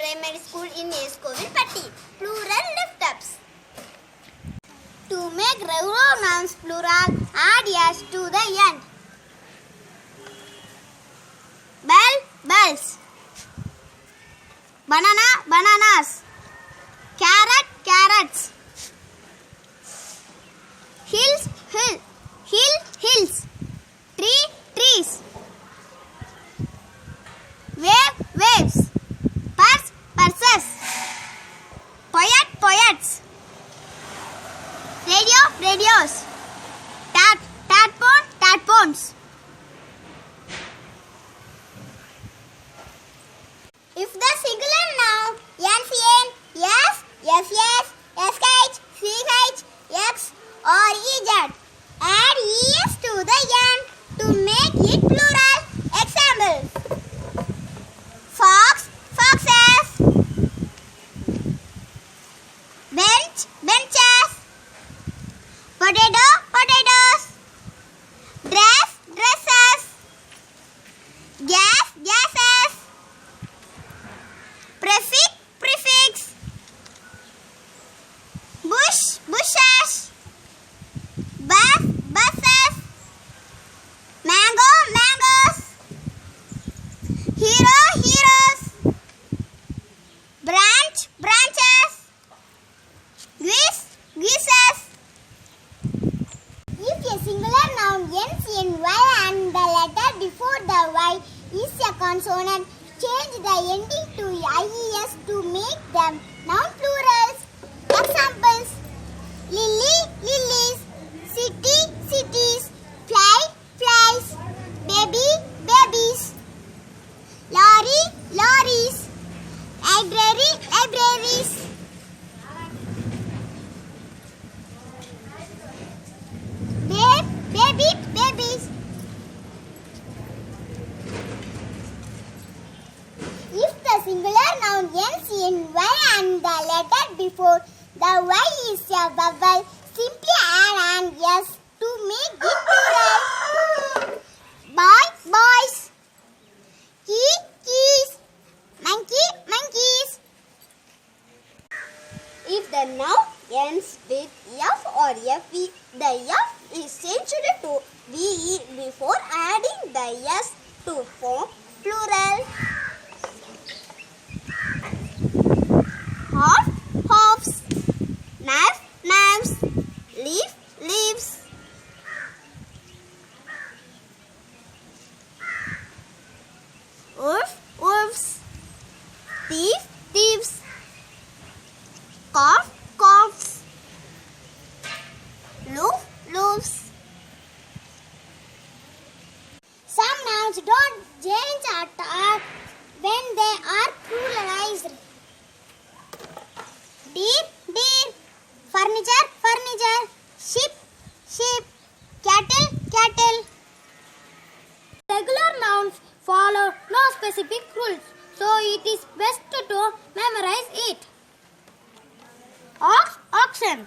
Primary School in S.kovilpatti. Plural lift-ups. To make regular nouns plural, add s to the end. Bell, bells. Banana, bananas. Carrot, carrots. Hills, hills. Tree, trees. Wave, waves. Purse, purses. Poet, poets. Radio, radios. Tadpole, tadpoles. If the singular noun NCN, yes, FS, SH, CH, X or EZ, add ES to the end to make it plural. Example: fox, foxes. Bench, benches. Potato, potatoes. Dress, dresses. Gas, gases. Prefix, prefix. Bush, bushes. Bus, buses. Mango, mangoes. Hero, heroes. Branch, branches. Quiz, quizzes. If a singular noun ends in Y and the letter before the Y is a consonant, change the ending to IES to make them noun plurals. Examples: lily, lilies. City, cities. Fly, flies. Baby, babies. Lorry, lorries. Library, libraries. Babe, baby, babies. If the singular noun ends in Y and the letter before the Y is a vowel, simply add an S to make it plural. Boy, boys. Key, keys. Monkey, monkeys. If the noun ends with F or FE, the F is changed to VE before adding the S to form plural. Half, halves. Knife, knives. Leaf, leaves. Wolf, wolves. Thief, thieves. Calf, calves. Loaf, loaves. Some nouns don't change at all when they are pluralized. Deer, deer. Furniture, furniture. Ship, ship. Cattle, cattle. Regular nouns follow no specific rules, so it is best to memorize it. Ox, oxen.